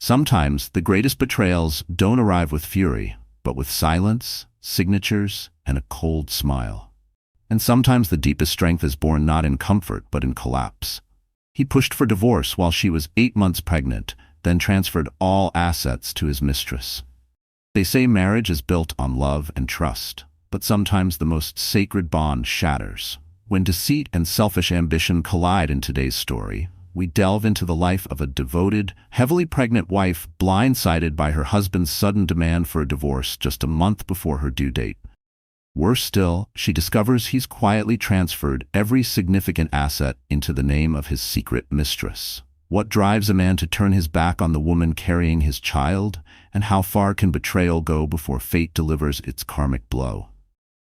Sometimes the greatest betrayals don't arrive with fury, but with silence, signatures, and a cold smile. And sometimes the deepest strength is born not in comfort but in collapse. He pushed for divorce while she was 8 months pregnant, then transferred all assets to his mistress. They say marriage is built on love and trust, but sometimes the most sacred bond shatters. When deceit and selfish ambition collide in today's story, we delve into the life of a devoted, heavily pregnant wife blindsided by her husband's sudden demand for a divorce just a month before her due date. Worse still, she discovers he's quietly transferred every significant asset into the name of his secret mistress. What drives a man to turn his back on the woman carrying his child, and how far can betrayal go before fate delivers its karmic blow?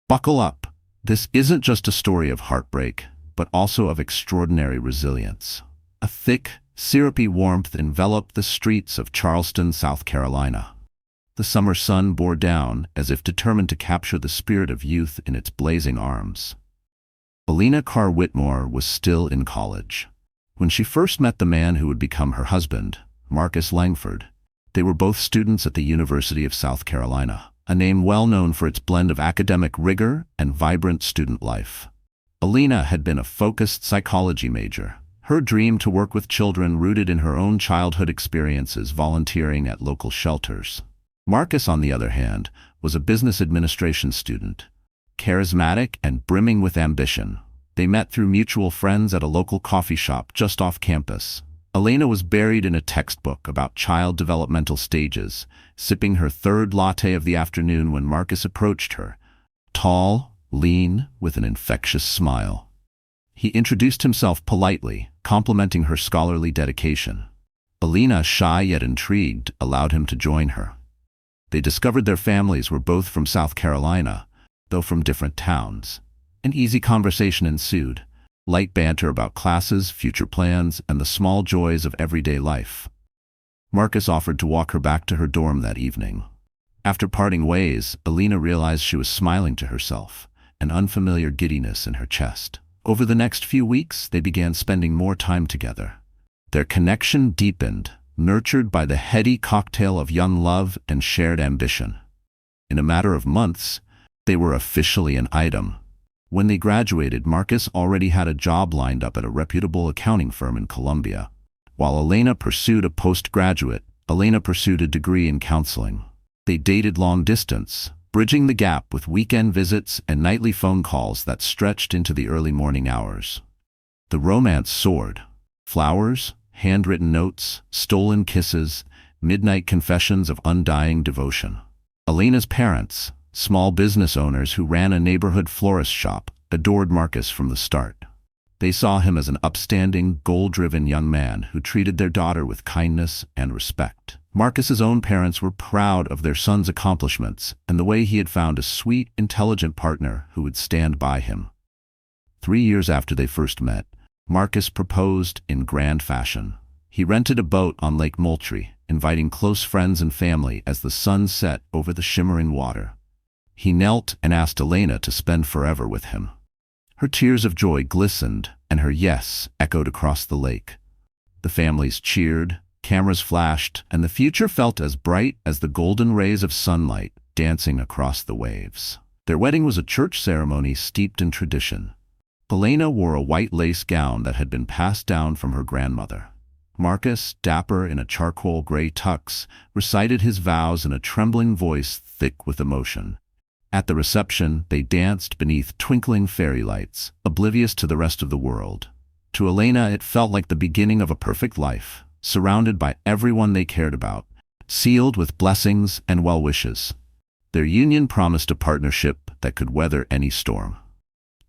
Buckle up. This isn't just a story of heartbreak, but also of extraordinary resilience. A thick, syrupy warmth enveloped the streets of Charleston, South Carolina. The summer sun bore down, as if determined to capture the spirit of youth in its blazing arms. Elena Carr Whitmore was still in college. When she first met the man who would become her husband, Marcus Langford, they were both students at the University of South Carolina, a name well known for its blend of academic rigor and vibrant student life. Elena had been a focused psychology major, her dream to work with children rooted in her own childhood experiences volunteering at local shelters. Marcus, on the other hand, was a business administration student, charismatic and brimming with ambition. They met through mutual friends at a local coffee shop just off campus. Elena was buried in a textbook about child developmental stages, sipping her third latte of the afternoon when Marcus approached her, tall, lean, with an infectious smile. He introduced himself politely, complimenting her scholarly dedication. Elena, shy yet intrigued, allowed him to join her. They discovered their families were both from South Carolina, though from different towns. An easy conversation ensued, light banter about classes, future plans, and the small joys of everyday life. Marcus offered to walk her back to her dorm that evening. After parting ways, Elena realized she was smiling to herself, an unfamiliar giddiness in her chest. Over the next few weeks, they began spending more time together. Their connection deepened, nurtured by the heady cocktail of young love and shared ambition. In a matter of months, they were officially an item. When they graduated, Marcus already had a job lined up at a reputable accounting firm in Columbia. While Elena pursued a degree in counseling. They dated long distance, bridging the gap with weekend visits and nightly phone calls that stretched into the early morning hours. The romance soared. Flowers, handwritten notes, stolen kisses, midnight confessions of undying devotion. Elena's parents, small business owners who ran a neighborhood florist shop, adored Marcus from the start. They saw him as an upstanding, goal-driven young man who treated their daughter with kindness and respect. Marcus's own parents were proud of their son's accomplishments and the way he had found a sweet, intelligent partner who would stand by him. 3 years after they first met, Marcus proposed in grand fashion. He rented a boat on Lake Moultrie, inviting close friends and family as the sun set over the shimmering water. He knelt and asked Elena to spend forever with him. Her tears of joy glistened, and her yes echoed across the lake. The families cheered, cameras flashed, and the future felt as bright as the golden rays of sunlight dancing across the waves. Their wedding was a church ceremony steeped in tradition. Elena wore a white lace gown that had been passed down from her grandmother. Marcus, dapper in a charcoal gray tux, recited his vows in a trembling voice thick with emotion. At the reception, they danced beneath twinkling fairy lights, oblivious to the rest of the world. To Elena, it felt like the beginning of a perfect life, surrounded by everyone they cared about, sealed with blessings and well wishes. Their union promised a partnership that could weather any storm.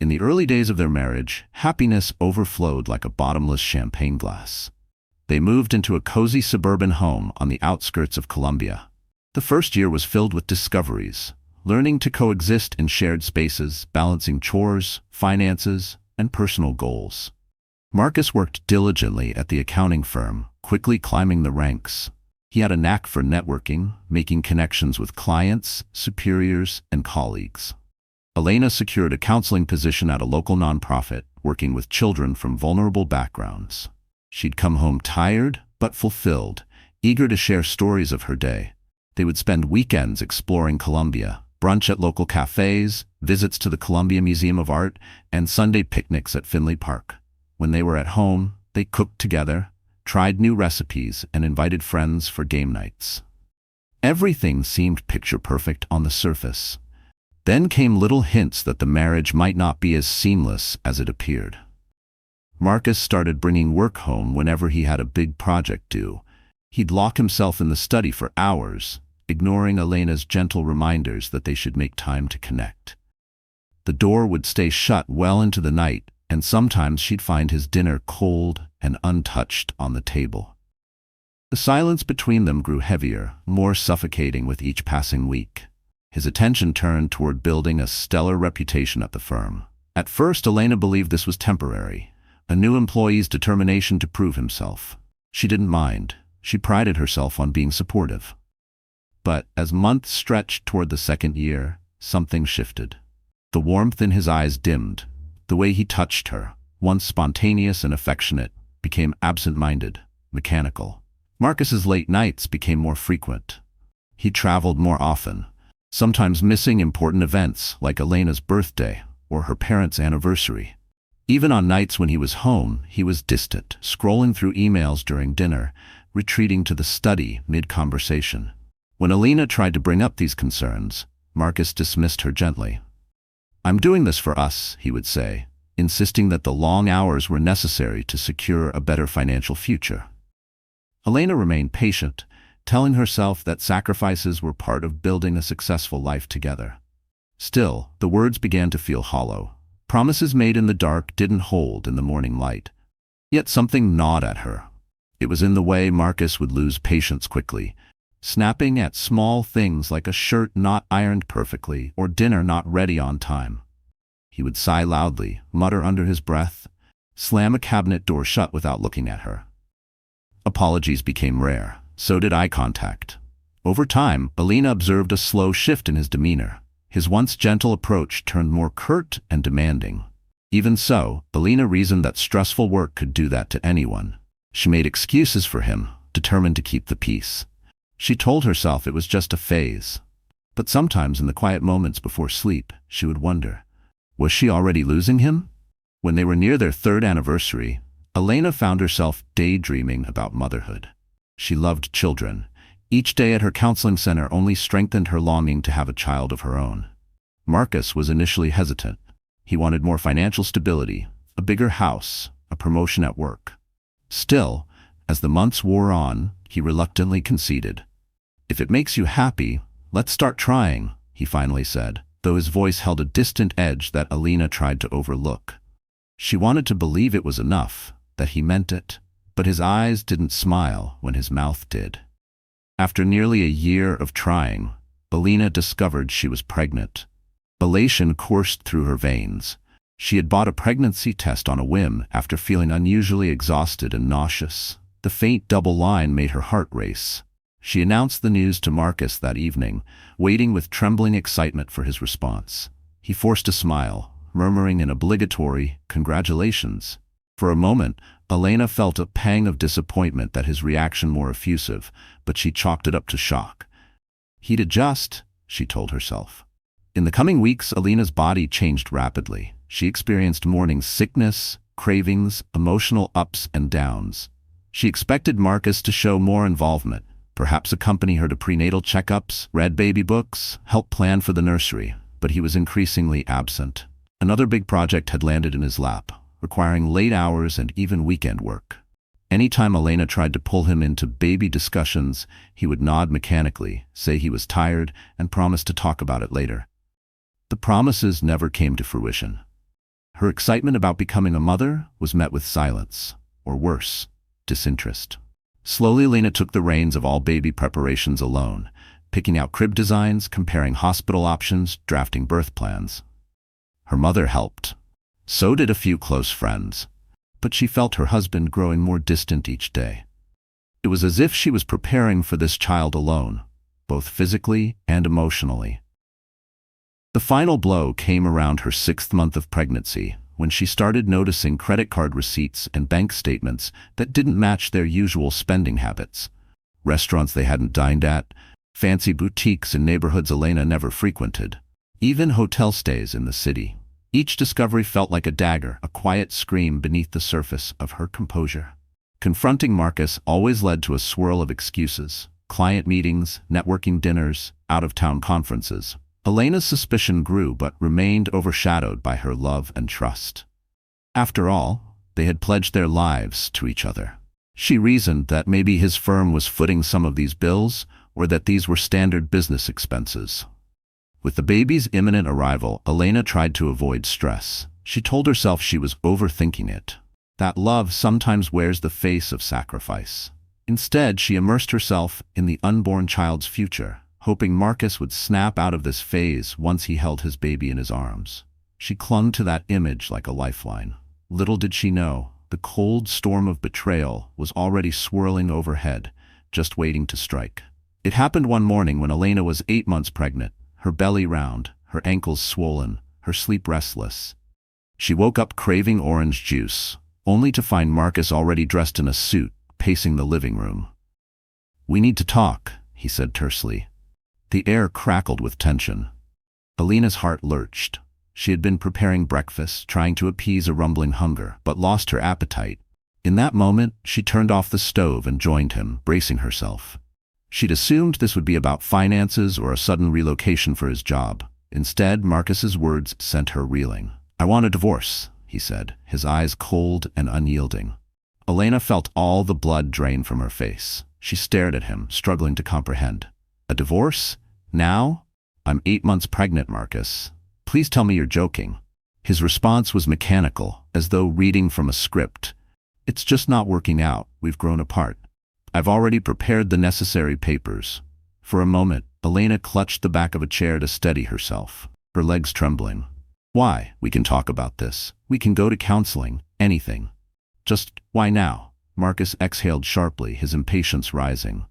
In the early days of their marriage, happiness overflowed like a bottomless champagne glass. They moved into a cozy suburban home on the outskirts of Columbia. The first year was filled with discoveries, learning to coexist in shared spaces, balancing chores, finances, and personal goals. Marcus worked diligently at the accounting firm, quickly climbing the ranks. He had a knack for networking, making connections with clients, superiors, and colleagues. Elena secured a counseling position at a local nonprofit, working with children from vulnerable backgrounds. She'd come home tired, but fulfilled, eager to share stories of her day. They would spend weekends exploring Colombia, brunch at local cafes, visits to the Columbia Museum of Art, and Sunday picnics at Finley Park. When they were at home, they cooked together, tried new recipes, and invited friends for game nights. Everything seemed picture-perfect on the surface. Then came little hints that the marriage might not be as seamless as it appeared. Marcus started bringing work home whenever he had a big project due. He'd lock himself in the study for hours, ignoring Elena's gentle reminders that they should make time to connect. The door would stay shut well into the night, and sometimes she'd find his dinner cold and untouched on the table. The silence between them grew heavier, more suffocating with each passing week. His attention turned toward building a stellar reputation at the firm. At first, Elena believed this was temporary, a new employee's determination to prove himself. She didn't mind. She prided herself on being supportive. But as months stretched toward the second year, something shifted. The warmth in his eyes dimmed. The way he touched her, once spontaneous and affectionate, became absent-minded, mechanical. Marcus's late nights became more frequent. He traveled more often, sometimes missing important events like Elena's birthday or her parents' anniversary. Even on nights when he was home, he was distant, scrolling through emails during dinner, retreating to the study mid-conversation. When Elena tried to bring up these concerns, Marcus dismissed her gently. "I'm doing this for us," he would say, insisting that the long hours were necessary to secure a better financial future. Elena remained patient, telling herself that sacrifices were part of building a successful life together. Still, the words began to feel hollow. Promises made in the dark didn't hold in the morning light. Yet something gnawed at her. It was in the way Marcus would lose patience quickly, snapping at small things like a shirt not ironed perfectly or dinner not ready on time. He would sigh loudly, mutter under his breath, slam a cabinet door shut without looking at her. Apologies became rare. So did eye contact. Over time, Elena observed a slow shift in his demeanor. His once gentle approach turned more curt and demanding. Even so, Elena reasoned that stressful work could do that to anyone. She made excuses for him, determined to keep the peace. She told herself it was just a phase. But sometimes in the quiet moments before sleep, she would wonder, was she already losing him? When they were near their third anniversary, Elena found herself daydreaming about motherhood. She loved children. Each day at her counseling center only strengthened her longing to have a child of her own. Marcus was initially hesitant. He wanted more financial stability, a bigger house, a promotion at work. Still, as the months wore on, he reluctantly conceded. "If it makes you happy, let's start trying," he finally said, though his voice held a distant edge that Elena tried to overlook. She wanted to believe it was enough, that he meant it, but his eyes didn't smile when his mouth did. After nearly a year of trying, Elena discovered she was pregnant. Elation coursed through her veins. She had bought a pregnancy test on a whim after feeling unusually exhausted and nauseous. The faint double line made her heart race. She announced the news to Marcus that evening, waiting with trembling excitement for his response. He forced a smile, murmuring an obligatory "congratulations." For a moment, Elena felt a pang of disappointment that his reaction more effusive, but she chalked it up to shock. He'd adjust, she told herself. In the coming weeks, Elena's body changed rapidly. She experienced morning sickness, cravings, emotional ups and downs. She expected Marcus to show more involvement, perhaps accompany her to prenatal checkups, read baby books, help plan for the nursery, but he was increasingly absent. Another big project had landed in his lap, requiring late hours and even weekend work. Anytime Elena tried to pull him into baby discussions, he would nod mechanically, say he was tired, and promise to talk about it later. The promises never came to fruition. Her excitement about becoming a mother was met with silence, or worse, disinterest. Slowly, Elena took the reins of all baby preparations alone, picking out crib designs, comparing hospital options, drafting birth plans. Her mother helped. So did a few close friends. But she felt her husband growing more distant each day. It was as if she was preparing for this child alone, both physically and emotionally. The final blow came around her 6th month of pregnancy, when she started noticing credit card receipts and bank statements that didn't match their usual spending habits. restaurants they hadn't dined at, fancy boutiques in neighborhoods Elena never frequented, even hotel stays in the city. Each discovery felt like a dagger, a quiet scream beneath the surface of her composure. Confronting Marcus always led to a swirl of excuses: client meetings, networking dinners, out-of-town conferences. Elena's suspicion grew but remained overshadowed by her love and trust. After all, they had pledged their lives to each other. She reasoned that maybe his firm was footing some of these bills, or that these were standard business expenses. With the baby's imminent arrival, Elena tried to avoid stress. She told herself she was overthinking it, that love sometimes wears the face of sacrifice. Instead, she immersed herself in the unborn child's future, hoping Marcus would snap out of this phase once he held his baby in his arms. She clung to that image like a lifeline. Little did she know, the cold storm of betrayal was already swirling overhead, just waiting to strike. It happened one morning when Elena was 8 months pregnant, her belly round, her ankles swollen, her sleep restless. She woke up craving orange juice, only to find Marcus already dressed in a suit, pacing the living room. "We need to talk," he said tersely. The air crackled with tension. Elena's heart lurched. She had been preparing breakfast, trying to appease a rumbling hunger, but lost her appetite. In that moment, she turned off the stove and joined him, bracing herself. She'd assumed this would be about finances or a sudden relocation for his job. Instead, Marcus's words sent her reeling. "I want a divorce," he said, his eyes cold and unyielding. Elena felt all the blood drain from her face. She stared at him, struggling to comprehend. "A divorce? Now? I'm 8 months pregnant, Marcus. Please tell me you're joking." His response was mechanical, as though reading from a script. "It's just not working out. We've grown apart. I've already prepared the necessary papers." For a moment, Elena clutched the back of a chair to steady herself, her legs trembling. "Why? We can talk about this. We can go to counseling. Anything. Just why now?" Marcus exhaled sharply, his impatience rising.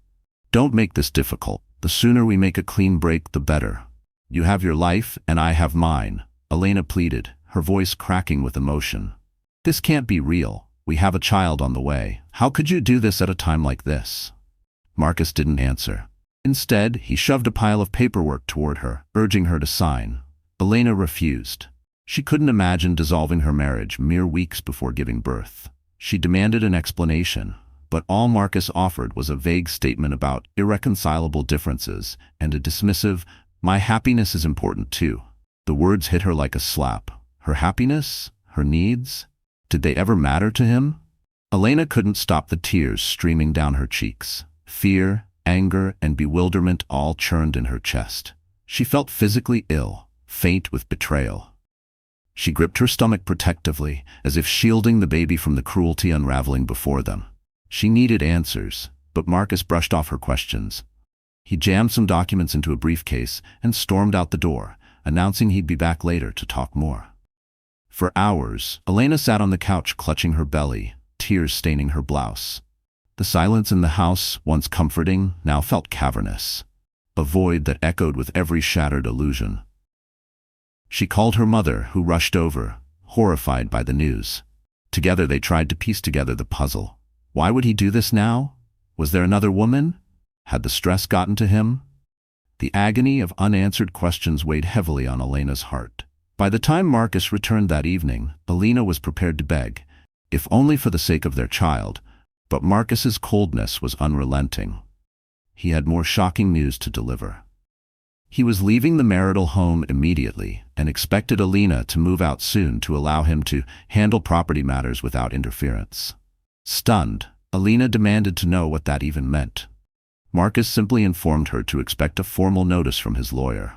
"Don't make this difficult. The sooner we make a clean break, the better. You have your life, and I have mine," Elena pleaded, her voice cracking with emotion. "This can't be real. We have a child on the way. How could you do this at a time like this?" Marcus didn't answer. Instead, he shoved a pile of paperwork toward her, urging her to sign. Elena refused. She couldn't imagine dissolving her marriage mere weeks before giving birth. She demanded an explanation, but all Marcus offered was a vague statement about irreconcilable differences and a dismissive, "My happiness is important too." The words hit her like a slap. Her happiness? Her needs? Did they ever matter to him? Elena couldn't stop the tears streaming down her cheeks. Fear, anger, and bewilderment all churned in her chest. She felt physically ill, faint with betrayal. She gripped her stomach protectively, as if shielding the baby from the cruelty unraveling before them. She needed answers, but Marcus brushed off her questions. He jammed some documents into a briefcase and stormed out the door, announcing he'd be back later to talk more. For hours, Elena sat on the couch clutching her belly, tears staining her blouse. The silence in the house, once comforting, now felt cavernous, a void that echoed with every shattered illusion. She called her mother, who rushed over, horrified by the news. Together they tried to piece together the puzzle. Why would he do this now? Was there another woman? Had the stress gotten to him? The agony of unanswered questions weighed heavily on Elena's heart. By the time Marcus returned that evening, Elena was prepared to beg, if only for the sake of their child, but Marcus's coldness was unrelenting. He had more shocking news to deliver. He was leaving the marital home immediately and expected Elena to move out soon to allow him to handle property matters without interference. Stunned, Elena demanded to know what that even meant. Marcus simply informed her to expect a formal notice from his lawyer.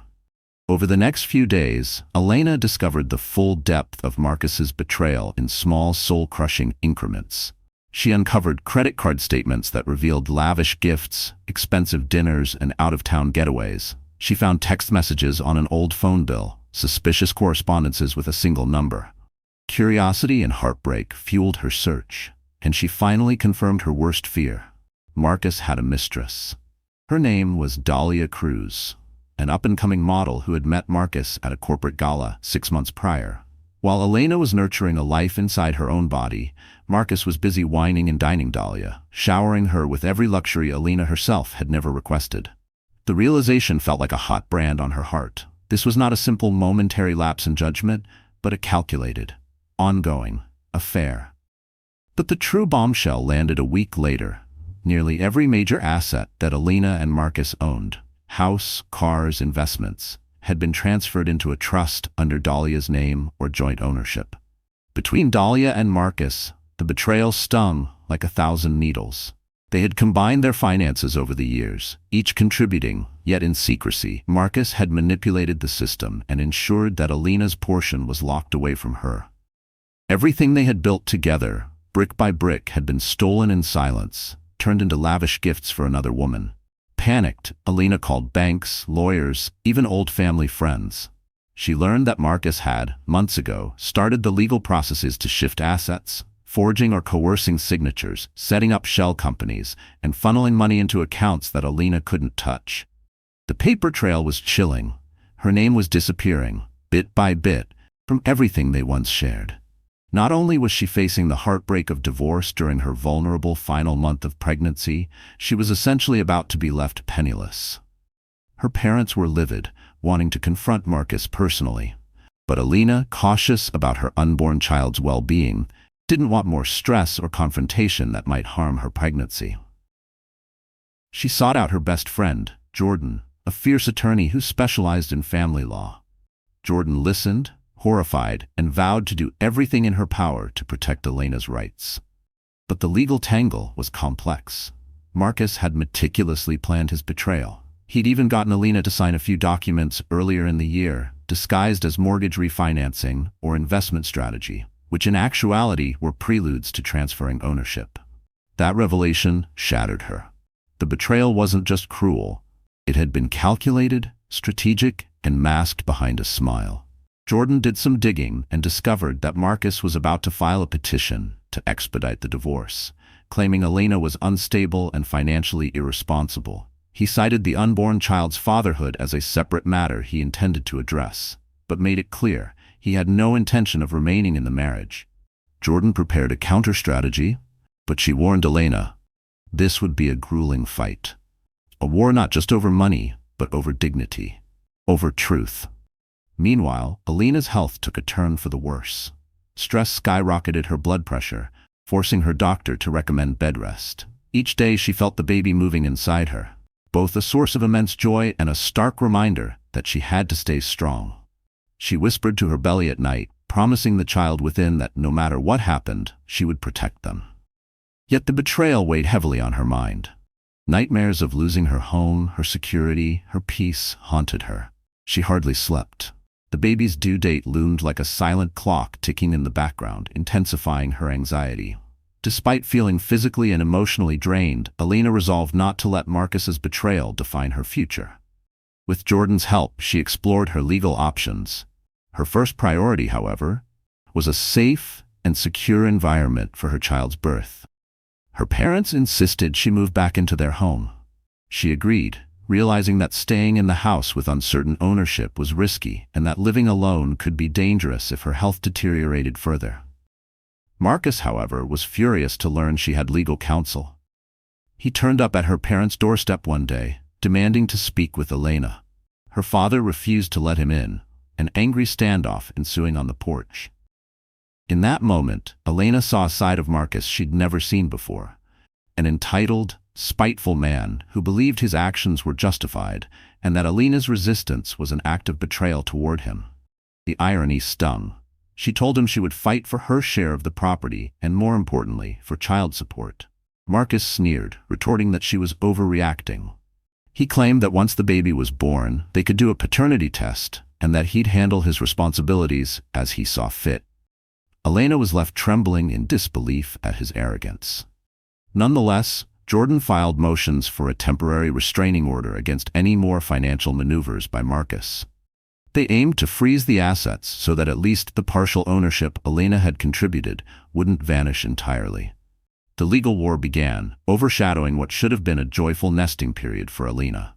Over the next few days, Elena discovered the full depth of Marcus's betrayal in small, soul-crushing increments. She uncovered credit card statements that revealed lavish gifts, expensive dinners, and out-of-town getaways. She found text messages on an old phone bill, suspicious correspondences with a single number. Curiosity and heartbreak fueled her search, and she finally confirmed her worst fear. Marcus had a mistress. Her name was Dahlia Cruz, an up-and-coming model who had met Marcus at a corporate gala 6 months prior. While Elena was nurturing a life inside her own body, Marcus was busy wining and dining Dahlia, showering her with every luxury Elena herself had never requested. The realization felt like a hot brand on her heart. This was not a simple momentary lapse in judgment, but a calculated, ongoing affair. But the true bombshell landed a week later. Nearly every major asset that Elena and Marcus owned, house, cars, investments, had been transferred into a trust under Dahlia's name or joint ownership. Between Dahlia and Marcus, the betrayal stung like 1,000 needles. They had combined their finances over the years, each contributing, yet in secrecy. Marcus had manipulated the system and ensured that Elena's portion was locked away from her. Everything they had built together, brick by brick, had been stolen in silence, turned into lavish gifts for another woman. Panicked, Elena called banks, lawyers, even old family friends. She learned that Marcus had, months ago, started the legal processes to shift assets, forging or coercing signatures, setting up shell companies, and funneling money into accounts that Elena couldn't touch. The paper trail was chilling. Her name was disappearing, bit by bit, from everything they once shared. Not only was she facing the heartbreak of divorce during her vulnerable final month of pregnancy, she was essentially about to be left penniless. Her parents were livid, wanting to confront Marcus personally. But Elena, cautious about her unborn child's well-being, didn't want more stress or confrontation that might harm her pregnancy. She sought out her best friend, Jordan, a fierce attorney who specialized in family law. Jordan listened, horrified, and vowed to do everything in her power to protect Elena's rights. But the legal tangle was complex. Marcus had meticulously planned his betrayal. He'd even gotten Elena to sign a few documents earlier in the year, disguised as mortgage refinancing or investment strategy, which in actuality were preludes to transferring ownership. That revelation shattered her. The betrayal wasn't just cruel. It had been calculated, strategic, and masked behind a smile. Jordan did some digging and discovered that Marcus was about to file a petition to expedite the divorce, claiming Elena was unstable and financially irresponsible. He cited the unborn child's fatherhood as a separate matter he intended to address, but made it clear he had no intention of remaining in the marriage. Jordan prepared a counter-strategy, but she warned Elena this would be a grueling fight. A war not just over money, but over dignity, over truth. Meanwhile, Elena's health took a turn for the worse. Stress skyrocketed her blood pressure, forcing her doctor to recommend bed rest. Each day she felt the baby moving inside her, both a source of immense joy and a stark reminder that she had to stay strong. She whispered to her belly at night, promising the child within that no matter what happened, she would protect them. Yet the betrayal weighed heavily on her mind. Nightmares of losing her home, her security, her peace haunted her. She hardly slept. The baby's due date loomed like a silent clock ticking in the background, intensifying her anxiety. Despite feeling physically and emotionally drained, Elena resolved not to let Marcus's betrayal define her future. With Jordan's help, she explored her legal options. Her first priority, however, was a safe and secure environment for her child's birth. Her parents insisted she move back into their home. She agreed, realizing that staying in the house with uncertain ownership was risky and that living alone could be dangerous if her health deteriorated further. Marcus, however, was furious to learn she had legal counsel. He turned up at her parents' doorstep one day, demanding to speak with Elena. Her father refused to let him in, an angry standoff ensuing on the porch. In that moment, Elena saw a side of Marcus she'd never seen before, an entitled, spiteful man who believed his actions were justified and that Elena's resistance was an act of betrayal toward him. The irony stung. She told him she would fight for her share of the property and, more importantly, for child support. Marcus sneered, retorting that she was overreacting. He claimed that once the baby was born, they could do a paternity test and that he'd handle his responsibilities as he saw fit. Elena was left trembling in disbelief at his arrogance. Nonetheless, Jordan filed motions for a temporary restraining order against any more financial maneuvers by Marcus. They aimed to freeze the assets so that at least the partial ownership Elena had contributed wouldn't vanish entirely. The legal war began, overshadowing what should have been a joyful nesting period for Elena.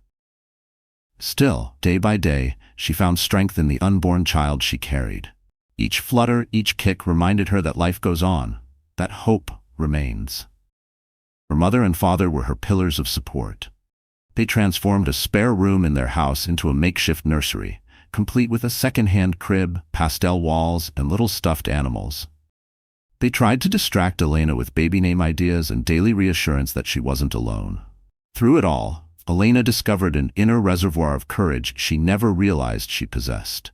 Still, day by day, she found strength in the unborn child she carried. Each flutter, each kick reminded her that life goes on, that hope remains. Her mother and father were her pillars of support. They transformed a spare room in their house into a makeshift nursery, complete with a second-hand crib, pastel walls, and little stuffed animals. They tried to distract Elena with baby name ideas and daily reassurance that she wasn't alone. Through it all, Elena discovered an inner reservoir of courage she never realized she possessed.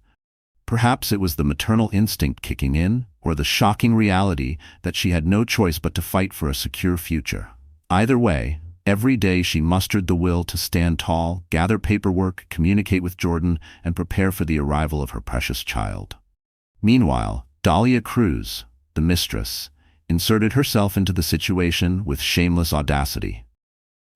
Perhaps it was the maternal instinct kicking in, or the shocking reality that she had no choice but to fight for a secure future. Either way, every day she mustered the will to stand tall, gather paperwork, communicate with Jordan, and prepare for the arrival of her precious child. Meanwhile, Dahlia Cruz, the mistress, inserted herself into the situation with shameless audacity.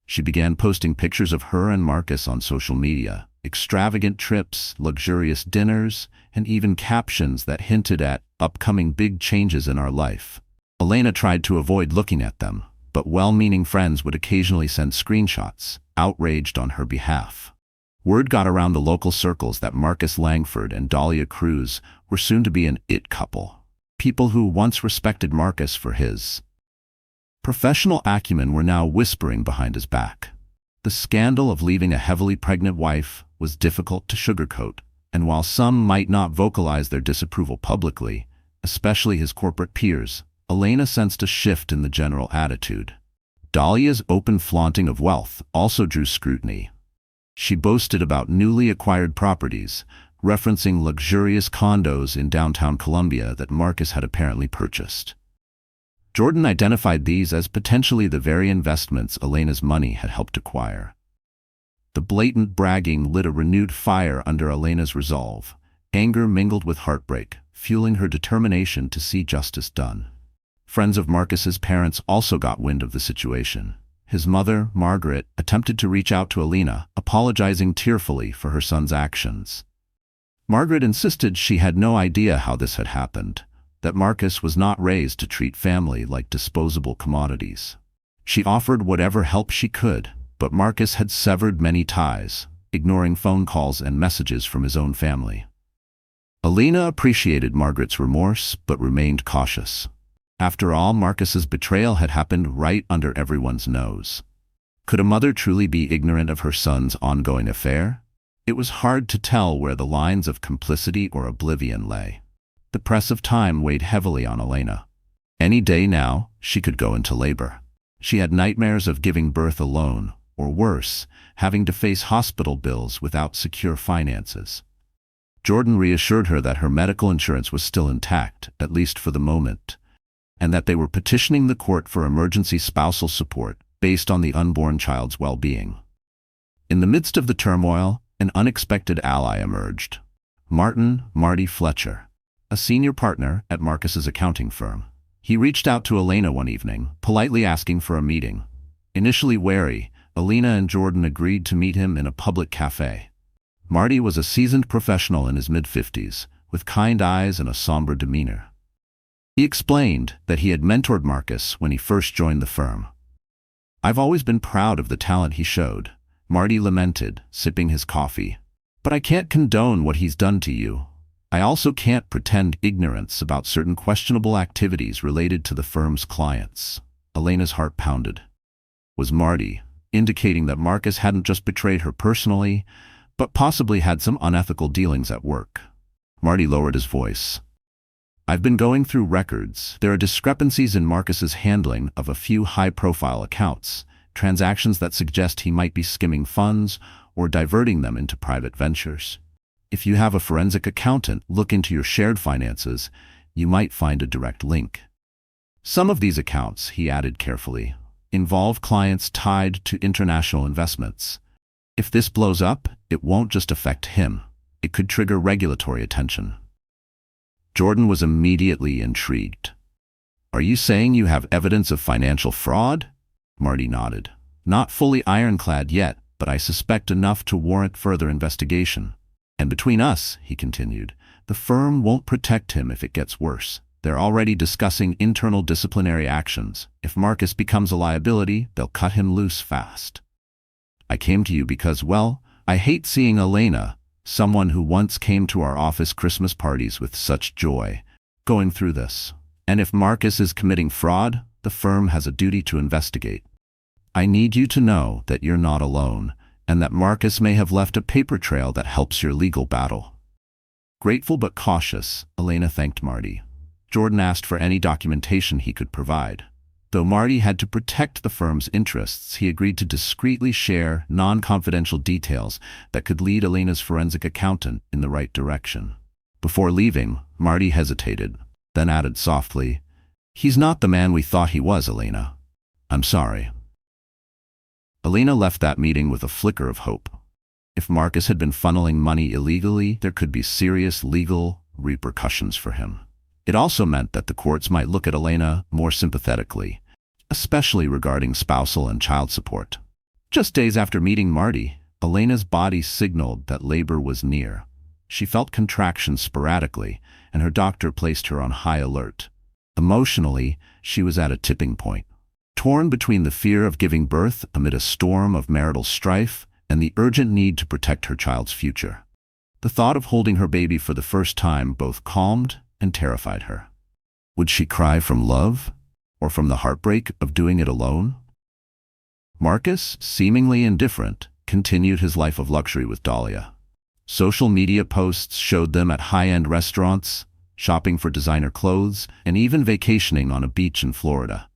She began posting pictures of her and Marcus on social media, extravagant trips, luxurious dinners, and even captions that hinted at upcoming big changes in our life. Elena tried to avoid looking at them, but well-meaning friends would occasionally send screenshots, outraged on her behalf. Word got around the local circles that Marcus Langford and Dahlia Cruz were soon to be an it couple. People who once respected Marcus for his professional acumen were now whispering behind his back. The scandal of leaving a heavily pregnant wife was difficult to sugarcoat, and while some might not vocalize their disapproval publicly, especially his corporate peers, Elena sensed a shift in the general attitude. Dahlia's open flaunting of wealth also drew scrutiny. She boasted about newly acquired properties, referencing luxurious condos in downtown Columbia that Marcus had apparently purchased. Jordan identified these as potentially the very investments Elena's money had helped acquire. The blatant bragging lit a renewed fire under Elena's resolve. Anger mingled with heartbreak, fueling her determination to see justice done. Friends of Marcus's parents also got wind of the situation. His mother, Margaret, attempted to reach out to Elena, apologizing tearfully for her son's actions. Margaret insisted she had no idea how this had happened, that Marcus was not raised to treat family like disposable commodities. She offered whatever help she could, but Marcus had severed many ties, ignoring phone calls and messages from his own family. Elena appreciated Margaret's remorse, but remained cautious. After all, Marcus's betrayal had happened right under everyone's nose. Could a mother truly be ignorant of her son's ongoing affair? It was hard to tell where the lines of complicity or oblivion lay. The press of time weighed heavily on Elena. Any day now, she could go into labor. She had nightmares of giving birth alone, or worse, having to face hospital bills without secure finances. Jordan reassured her that her medical insurance was still intact, at least for the moment, and that they were petitioning the court for emergency spousal support based on the unborn child's well-being. In the midst of the turmoil, an unexpected ally emerged. Marty Fletcher, a senior partner at Marcus's accounting firm. He reached out to Elena one evening, politely asking for a meeting. Initially wary, Elena and Jordan agreed to meet him in a public cafe. Marty was a seasoned professional in his mid-50s, with kind eyes and a somber demeanor. He explained that he had mentored Marcus when he first joined the firm. "I've always been proud of the talent he showed," Marty lamented, sipping his coffee. "But I can't condone what he's done to you. I also can't pretend ignorance about certain questionable activities related to the firm's clients." Elena's heart pounded. Was Marty indicating that Marcus hadn't just betrayed her personally, but possibly had some unethical dealings at work? Marty lowered his voice. "I've been going through records. There are discrepancies in Marcus's handling of a few high-profile accounts, transactions that suggest he might be skimming funds or diverting them into private ventures. If you have a forensic accountant look into your shared finances, you might find a direct link. Some of these accounts," he added carefully, "involve clients tied to international investments. If this blows up, it won't just affect him. It could trigger regulatory attention." Jordan was immediately intrigued. "Are you saying you have evidence of financial fraud?" Marty nodded. "Not fully ironclad yet, but I suspect enough to warrant further investigation. And between us," he continued, "the firm won't protect him if it gets worse. They're already discussing internal disciplinary actions. If Marcus becomes a liability, they'll cut him loose fast. I came to you because, well, I hate seeing Elena, Someone who once came to our office Christmas parties with such joy, going through this. And if Marcus is committing fraud, the firm has a duty to investigate. I need you to know that you're not alone, and that Marcus may have left a paper trail that helps your legal battle. Grateful but cautious, Elena thanked Marty. Jordan asked for any documentation he could provide. Though Marty had to protect the firm's interests, he agreed to discreetly share non-confidential details that could lead Elena's forensic accountant in the right direction. Before leaving, Marty hesitated, then added softly, "He's not the man we thought he was, Elena. I'm sorry." Elena left that meeting with a flicker of hope. If Marcus had been funneling money illegally, there could be serious legal repercussions for him. It also meant that the courts might look at Elena more sympathetically, especially regarding spousal and child support. Just days after meeting Marty, Elena's body signaled that labor was near. She felt contractions sporadically, and her doctor placed her on high alert. Emotionally, she was at a tipping point. Torn between the fear of giving birth amid a storm of marital strife and the urgent need to protect her child's future. The thought of holding her baby for the first time both calmed and terrified her. Would she cry from love, or from the heartbreak of doing it alone? Marcus, seemingly indifferent, continued his life of luxury with Dahlia. Social media posts showed them at high-end restaurants, shopping for designer clothes, and even vacationing on a beach in Florida.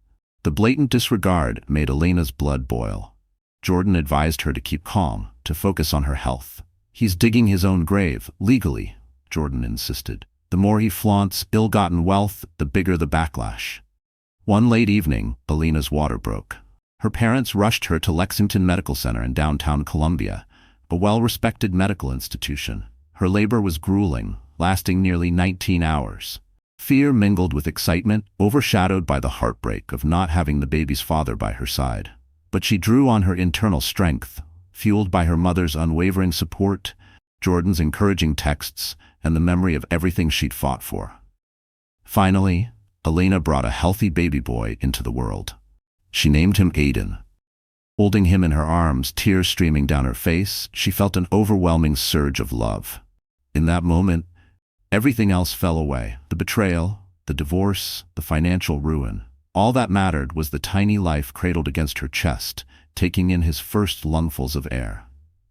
The blatant disregard made Elena's blood boil. Jordan advised her to keep calm, to focus on her health. "He's digging his own grave, legally," Jordan insisted. "The more he flaunts ill-gotten wealth, the bigger the backlash." One late evening, Elena's water broke. Her parents rushed her to Lexington Medical Center in downtown Columbia, a well-respected medical institution. Her labor was grueling, lasting nearly 19 hours. Fear mingled with excitement, overshadowed by the heartbreak of not having the baby's father by her side. But she drew on her internal strength, fueled by her mother's unwavering support, Jordan's encouraging texts, and the memory of everything she'd fought for. Finally, Elena brought a healthy baby boy into the world. She named him Aiden. Holding him in her arms, tears streaming down her face, she felt an overwhelming surge of love. In that moment, everything else fell away. The betrayal, the divorce, the financial ruin. All that mattered was the tiny life cradled against her chest, taking in his first lungfuls of air.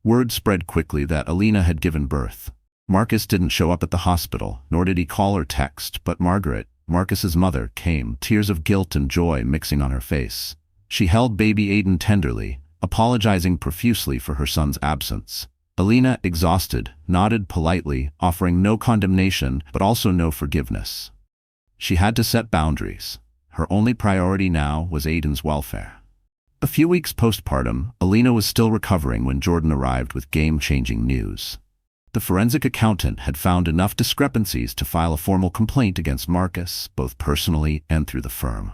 Word spread quickly that Elena had given birth. Marcus didn't show up at the hospital, nor did he call or text, but Margaret, Marcus's mother, came, tears of guilt and joy mixing on her face. She held baby Aiden tenderly, apologizing profusely for her son's absence. Elena, exhausted, nodded politely, offering no condemnation but also no forgiveness. She had to set boundaries. Her only priority now was Aiden's welfare. A few weeks postpartum, Elena was still recovering when Jordan arrived with game-changing news. The forensic accountant had found enough discrepancies to file a formal complaint against Marcus, both personally and through the firm.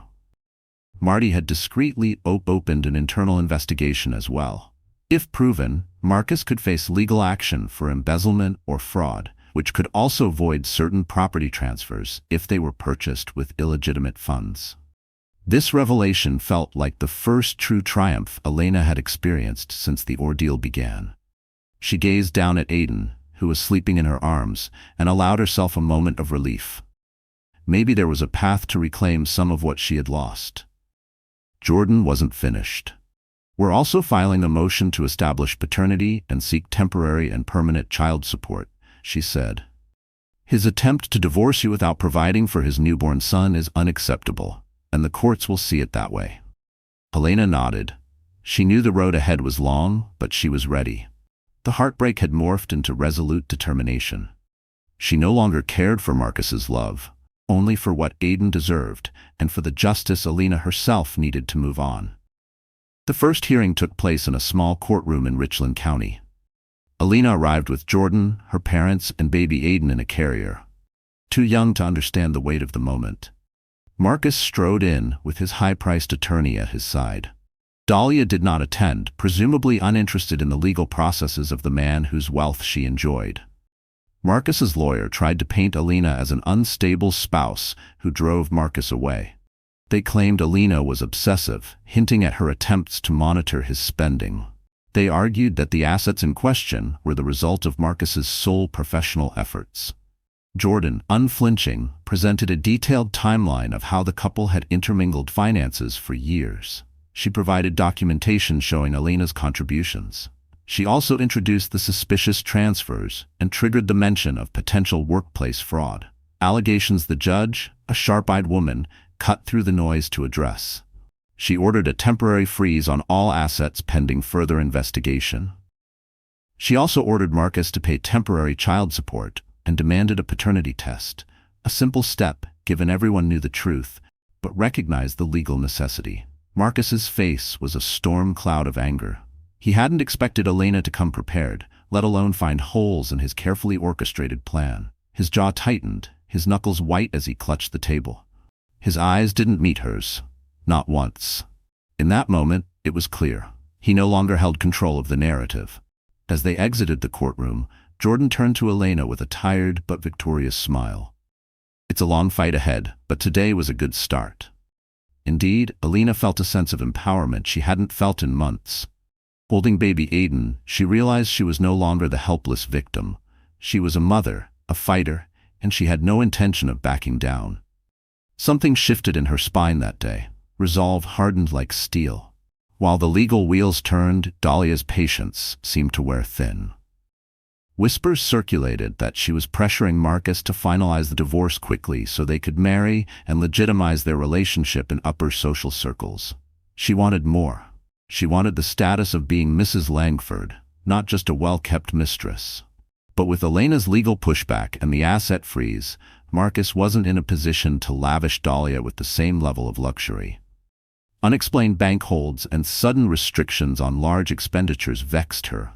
Marty had discreetly opened an internal investigation as well. If proven, Marcus could face legal action for embezzlement or fraud, which could also void certain property transfers if they were purchased with illegitimate funds. This revelation felt like the first true triumph Elena had experienced since the ordeal began. She gazed down at Aiden, who was sleeping in her arms, and allowed herself a moment of relief. Maybe there was a path to reclaim some of what she had lost. Jordan wasn't finished. "We're also filing a motion to establish paternity and seek temporary and permanent child support," she said. "His attempt to divorce you without providing for his newborn son is unacceptable, and the courts will see it that way." Elena nodded. She knew the road ahead was long, but she was ready. The heartbreak had morphed into resolute determination. She no longer cared for Marcus's love, only for what Aiden deserved, and for the justice Elena herself needed to move on. The first hearing took place in a small courtroom in Richland County. Elena arrived with Jordan, her parents, and baby Aiden in a carrier, too young to understand the weight of the moment. Marcus strode in with his high-priced attorney at his side. Dahlia did not attend, presumably uninterested in the legal processes of the man whose wealth she enjoyed. Marcus's lawyer tried to paint Elena as an unstable spouse who drove Marcus away. They claimed Elena was obsessive, hinting at her attempts to monitor his spending. They argued that the assets in question were the result of Marcus's sole professional efforts. Jordan, unflinching, presented a detailed timeline of how the couple had intermingled finances for years. She provided documentation showing Elena's contributions. She also introduced the suspicious transfers and triggered the mention of potential workplace fraud. Allegations the judge, a sharp-eyed woman, cut through the noise to address. She ordered a temporary freeze on all assets pending further investigation. She also ordered Marcus to pay temporary child support and demanded a paternity test, a simple step given everyone knew the truth, but recognized the legal necessity. Marcus's face was a storm cloud of anger. He hadn't expected Elena to come prepared, let alone find holes in his carefully orchestrated plan. His jaw tightened, his knuckles white as he clutched the table. His eyes didn't meet hers. Not once. In that moment, it was clear. He no longer held control of the narrative. As they exited the courtroom, Jordan turned to Elena with a tired but victorious smile. It's a long fight ahead, but today was a good start. Indeed, Elena felt a sense of empowerment she hadn't felt in months. Holding baby Aiden, she realized she was no longer the helpless victim. She was a mother, a fighter, and she had no intention of backing down. Something shifted in her spine that day. Resolve hardened like steel. While the legal wheels turned, Dahlia's patience seemed to wear thin. Whispers circulated that she was pressuring Marcus to finalize the divorce quickly so they could marry and legitimize their relationship in upper social circles. She wanted more. She wanted the status of being Mrs. Langford, not just a well-kept mistress. But with Elena's legal pushback and the asset freeze, Marcus wasn't in a position to lavish Dahlia with the same level of luxury. Unexplained bank holds and sudden restrictions on large expenditures vexed her.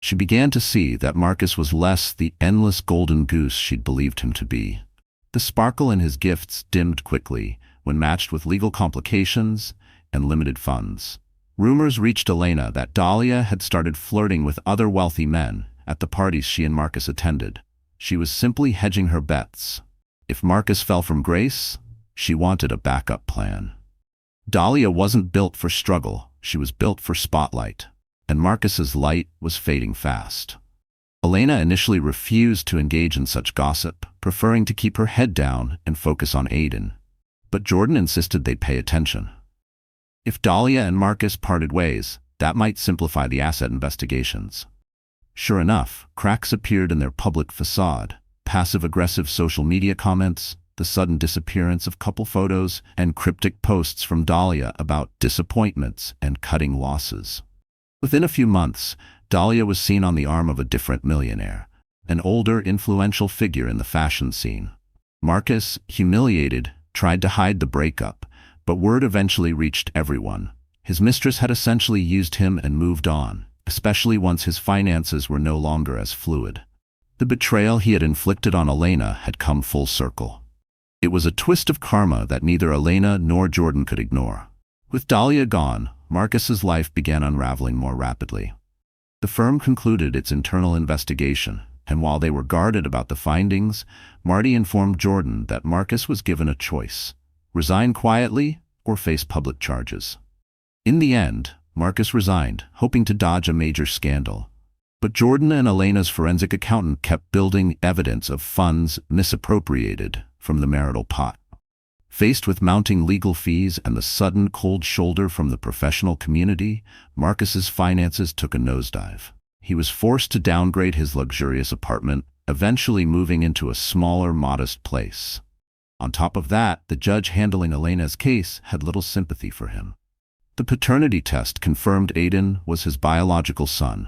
She began to see that Marcus was less the endless golden goose she'd believed him to be. The sparkle in his gifts dimmed quickly when matched with legal complications and limited funds. Rumors reached Elena that Dahlia had started flirting with other wealthy men at the parties she and Marcus attended. She was simply hedging her bets. If Marcus fell from grace, she wanted a backup plan. Dahlia wasn't built for struggle, she was built for spotlight. And Marcus's light was fading fast. Elena initially refused to engage in such gossip, preferring to keep her head down and focus on Aiden. But Jordan insisted they'd pay attention. If Dahlia and Marcus parted ways, that might simplify the asset investigations. Sure enough, cracks appeared in their public facade. Passive-aggressive social media comments, the sudden disappearance of couple photos, and cryptic posts from Dahlia about disappointments and cutting losses. Within a few months, Dahlia was seen on the arm of a different millionaire, an older, influential figure in the fashion scene. Marcus, humiliated, tried to hide the breakup, but word eventually reached everyone. His mistress had essentially used him and moved on, especially once his finances were no longer as fluid. The betrayal he had inflicted on Elena had come full circle. It was a twist of karma that neither Elena nor Jordan could ignore. With Dahlia gone, Marcus's life began unraveling more rapidly. The firm concluded its internal investigation, and while they were guarded about the findings, Marty informed Jordan that Marcus was given a choice: resign quietly or face public charges. In the end, Marcus resigned, hoping to dodge a major scandal. But Jordan and Elena's forensic accountant kept building evidence of funds misappropriated from the marital pot. Faced with mounting legal fees and the sudden cold shoulder from the professional community, Marcus's finances took a nosedive. He was forced to downgrade his luxurious apartment, eventually moving into a smaller, modest place. On top of that, the judge handling Elena's case had little sympathy for him. The paternity test confirmed Aiden was his biological son.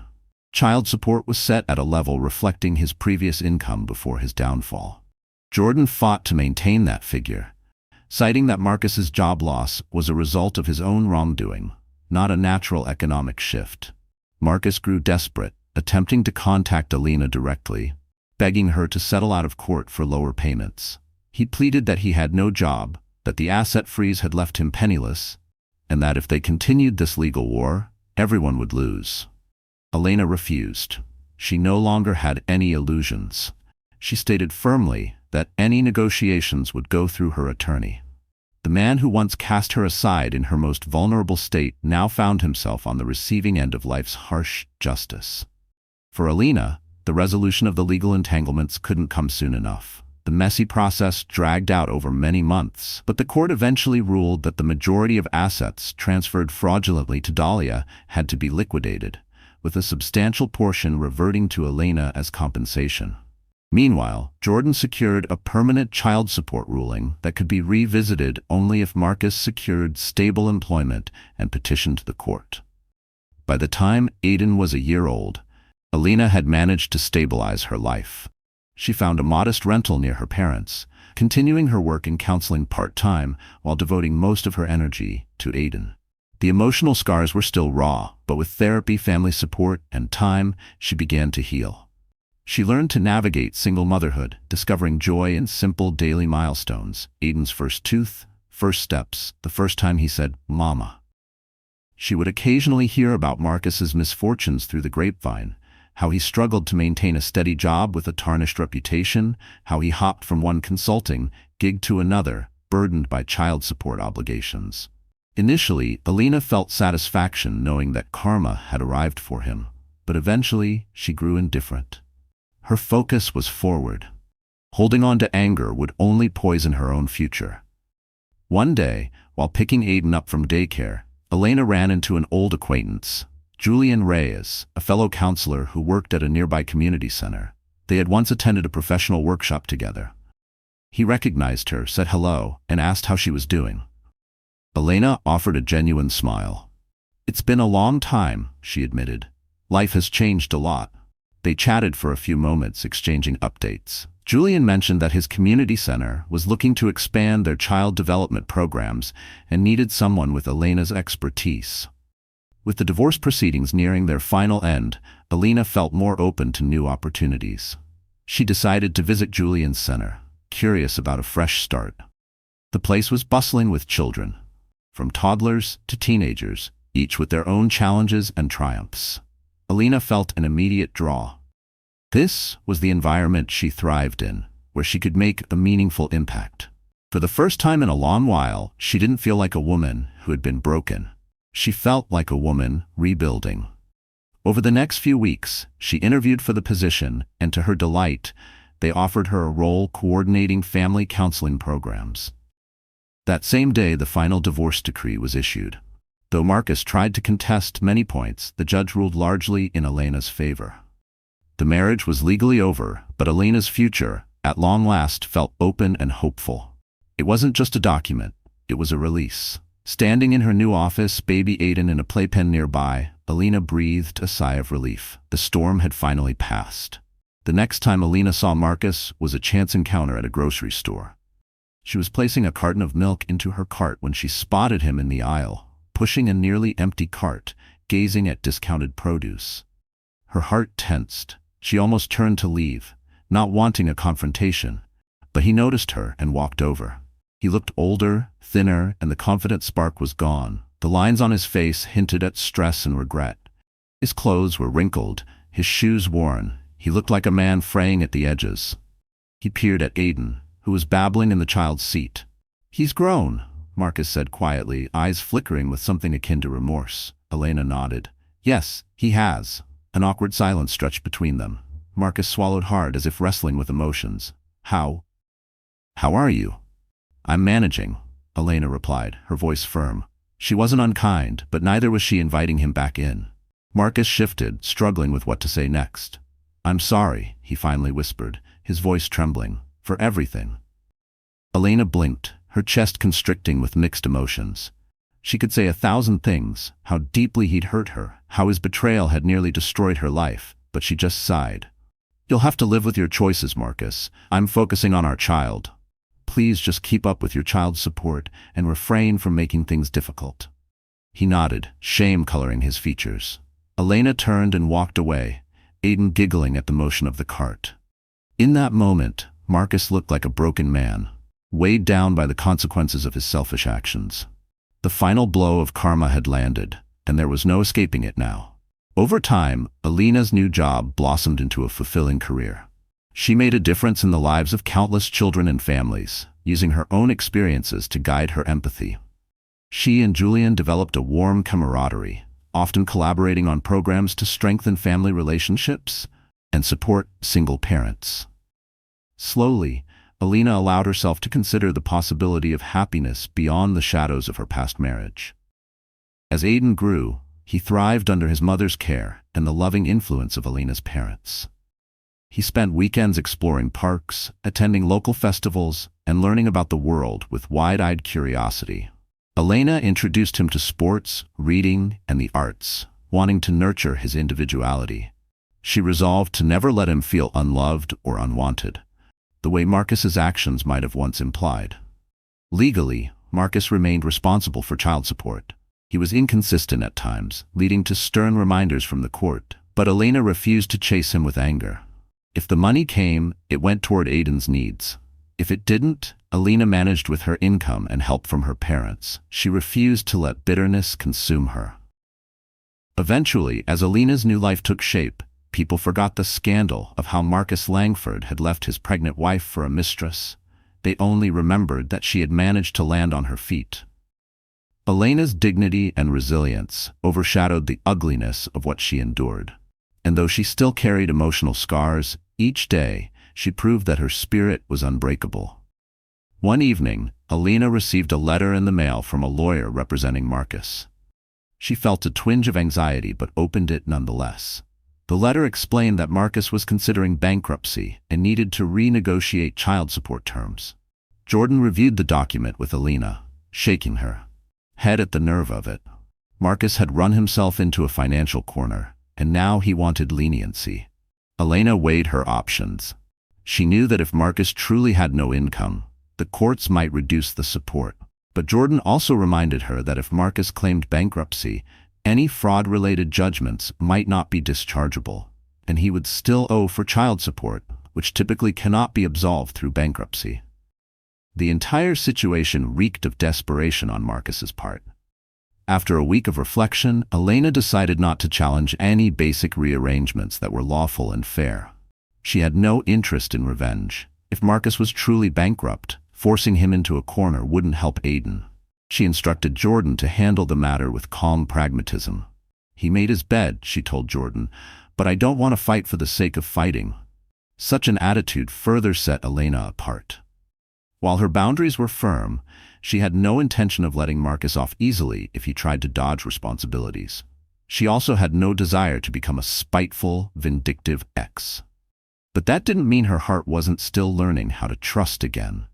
Child support was set at a level reflecting his previous income before his downfall. Jordan fought to maintain that figure, citing that Marcus's job loss was a result of his own wrongdoing, not a natural economic shift. Marcus grew desperate, attempting to contact Elena directly, begging her to settle out of court for lower payments. He pleaded that he had no job, that the asset freeze had left him penniless, and that if they continued this legal war, everyone would lose. Elena refused. She no longer had any illusions. She stated firmly that any negotiations would go through her attorney. The man who once cast her aside in her most vulnerable state now found himself on the receiving end of life's harsh justice. For Elena, the resolution of the legal entanglements couldn't come soon enough. The messy process dragged out over many months, but the court eventually ruled that the majority of assets transferred fraudulently to Dahlia had to be liquidated, with a substantial portion reverting to Elena as compensation. Meanwhile, Jordan secured a permanent child support ruling that could be revisited only if Marcus secured stable employment and petitioned the court. By the time Aiden was a year old, Elena had managed to stabilize her life. She found a modest rental near her parents, continuing her work in counseling part-time while devoting most of her energy to Aiden. The emotional scars were still raw, but with therapy, family support, and time, she began to heal. She learned to navigate single motherhood, discovering joy in simple daily milestones: Aiden's first tooth, first steps, the first time he said, "Mama." She would occasionally hear about Marcus's misfortunes through the grapevine, how he struggled to maintain a steady job with a tarnished reputation, how he hopped from one consulting gig to another, burdened by child support obligations. Initially, Elena felt satisfaction knowing that karma had arrived for him, but eventually she grew indifferent. Her focus was forward. Holding on to anger would only poison her own future. One day, while picking Aiden up from daycare, Elena ran into an old acquaintance, Julian Reyes, a fellow counselor who worked at a nearby community center. They had once attended a professional workshop together. He recognized her, said hello, and asked how she was doing. Elena offered a genuine smile. "It's been a long time," she admitted. "Life has changed a lot." They chatted for a few moments, exchanging updates. Julian mentioned that his community center was looking to expand their child development programs and needed someone with Elena's expertise. With the divorce proceedings nearing their final end, Elena felt more open to new opportunities. She decided to visit Julian's center, curious about a fresh start. The place was bustling with children, from toddlers to teenagers, each with their own challenges and triumphs. Elena felt an immediate draw. This was the environment she thrived in, where she could make a meaningful impact. For the first time in a long while, she didn't feel like a woman who had been broken. She felt like a woman rebuilding. Over the next few weeks, she interviewed for the position, and to her delight, they offered her a role coordinating family counseling programs. That same day, the final divorce decree was issued. Though Marcus tried to contest many points, the judge ruled largely in Elena's favor. The marriage was legally over, but Elena's future, at long last, felt open and hopeful. It wasn't just a document, it was a release. Standing in her new office, baby Aiden in a playpen nearby, Elena breathed a sigh of relief. The storm had finally passed. The next time Elena saw Marcus was a chance encounter at a grocery store. She was placing a carton of milk into her cart when she spotted him in the aisle, pushing a nearly empty cart, gazing at discounted produce. Her heart tensed. She almost turned to leave, not wanting a confrontation, but he noticed her and walked over. He looked older, thinner, and the confident spark was gone. The lines on his face hinted at stress and regret. His clothes were wrinkled, his shoes worn. He looked like a man fraying at the edges. He peered at Aiden, who was babbling in the child's seat. "He's grown," Marcus said quietly, eyes flickering with something akin to remorse. Elena nodded. "Yes, he has." An awkward silence stretched between them. Marcus swallowed hard as if wrestling with emotions. How are you?" "I'm managing," Elena replied, her voice firm. She wasn't unkind, but neither was she inviting him back in. Marcus shifted, struggling with what to say next. "I'm sorry," he finally whispered, his voice trembling, "for everything." Elena blinked, her chest constricting with mixed emotions. She could say 1,000 things, how deeply he'd hurt her, how his betrayal had nearly destroyed her life, but she just sighed. "You'll have to live with your choices, Marcus. I'm focusing on our child. Please just keep up with your child's support and refrain from making things difficult." He nodded, shame coloring his features. Elena turned and walked away, Aiden giggling at the motion of the cart. In that moment, Marcus looked like a broken man, weighed down by the consequences of his selfish actions. The final blow of karma had landed, and there was no escaping it now. Over time, Elena's new job blossomed into a fulfilling career. She made a difference in the lives of countless children and families, using her own experiences to guide her empathy. She and Julian developed a warm camaraderie, often collaborating on programs to strengthen family relationships and support single parents. Slowly, Elena allowed herself to consider the possibility of happiness beyond the shadows of her past marriage. As Aiden grew, he thrived under his mother's care and the loving influence of Elena's parents. He spent weekends exploring parks, attending local festivals, and learning about the world with wide-eyed curiosity. Elena introduced him to sports, reading, and the arts, wanting to nurture his individuality. She resolved to never let him feel unloved or unwanted, the way Marcus's actions might have once implied. Legally, Marcus remained responsible for child support. He was inconsistent at times, leading to stern reminders from the court, but Elena refused to chase him with anger. If the money came, it went toward Aiden's needs. If it didn't, Elena managed with her income and help from her parents. She refused to let bitterness consume her. Eventually, as Elena's new life took shape, people forgot the scandal of how Marcus Langford had left his pregnant wife for a mistress. They only remembered that she had managed to land on her feet. Elena's dignity and resilience overshadowed the ugliness of what she endured. And though she still carried emotional scars, each day she proved that her spirit was unbreakable. One evening, Elena received a letter in the mail from a lawyer representing Marcus. She felt a twinge of anxiety but opened it nonetheless. The letter explained that Marcus was considering bankruptcy and needed to renegotiate child support terms. Jordan reviewed the document with Elena, shaking her head at the nerve of it. Marcus had run himself into a financial corner, and now he wanted leniency. Elena weighed her options. She knew that if Marcus truly had no income, the courts might reduce the support. But Jordan also reminded her that if Marcus claimed bankruptcy, any fraud-related judgments might not be dischargeable, and he would still owe for child support, which typically cannot be absolved through bankruptcy. The entire situation reeked of desperation on Marcus's part. After a week of reflection, Elena decided not to challenge any basic rearrangements that were lawful and fair. She had no interest in revenge. If Marcus was truly bankrupt, forcing him into a corner wouldn't help Aiden. She instructed Jordan to handle the matter with calm pragmatism. "He made his bed," she told Jordan, "but I don't want to fight for the sake of fighting." Such an attitude further set Elena apart. While her boundaries were firm, she had no intention of letting Marcus off easily if he tried to dodge responsibilities. She also had no desire to become a spiteful, vindictive ex. But that didn't mean her heart wasn't still learning how to trust again.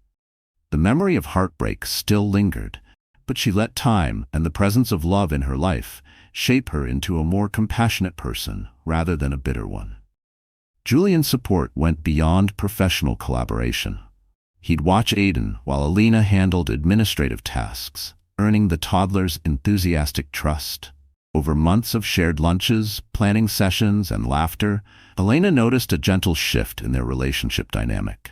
The memory of heartbreak still lingered, but she let time and the presence of love in her life shape her into a more compassionate person rather than a bitter one. Julian's support went beyond professional collaboration. He'd watch Aiden while Elena handled administrative tasks, earning the toddler's enthusiastic trust. Over months of shared lunches, planning sessions, and laughter, Elena noticed a gentle shift in their relationship dynamic.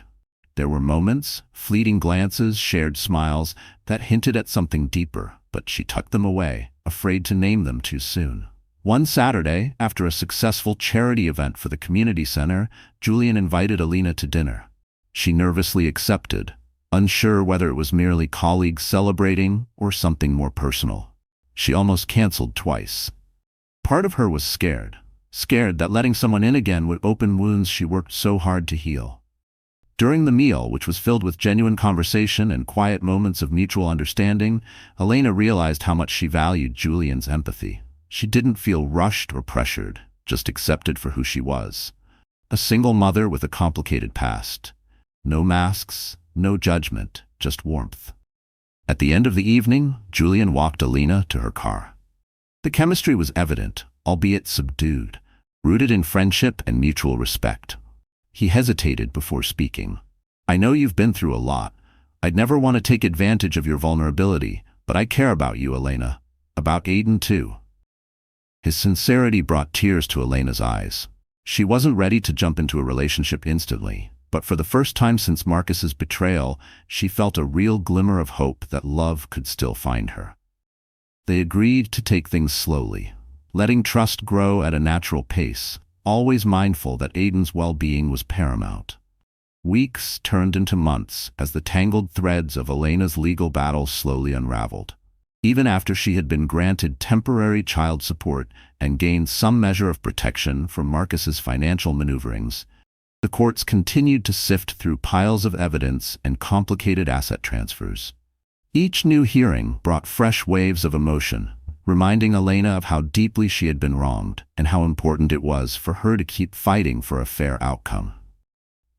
There were moments, fleeting glances, shared smiles, that hinted at something deeper, but she tucked them away, afraid to name them too soon. One Saturday, after a successful charity event for the community center, Julian invited Elena to dinner. She nervously accepted, unsure whether it was merely colleagues celebrating or something more personal. She almost canceled twice. Part of her was scared that letting someone in again would open wounds she worked so hard to heal. During the meal, which was filled with genuine conversation and quiet moments of mutual understanding, Elena realized how much she valued Julian's empathy. She didn't feel rushed or pressured, just accepted for who she was. A single mother with a complicated past. No masks, no judgment, just warmth. At the end of the evening, Julian walked Elena to her car. The chemistry was evident, albeit subdued, rooted in friendship and mutual respect. He hesitated before speaking. "I know you've been through a lot. I'd never want to take advantage of your vulnerability, but I care about you, Elena. About Aiden, too." His sincerity brought tears to Elena's eyes. She wasn't ready to jump into a relationship instantly, but for the first time since Marcus's betrayal, she felt a real glimmer of hope that love could still find her. They agreed to take things slowly, letting trust grow at a natural pace, always mindful that Aiden's well-being was paramount. Weeks turned into months as the tangled threads of Elena's legal battle slowly unraveled. Even after she had been granted temporary child support and gained some measure of protection from Marcus's financial maneuverings, the courts continued to sift through piles of evidence and complicated asset transfers. Each new hearing brought fresh waves of emotion, reminding Elena of how deeply she had been wronged and how important it was for her to keep fighting for a fair outcome.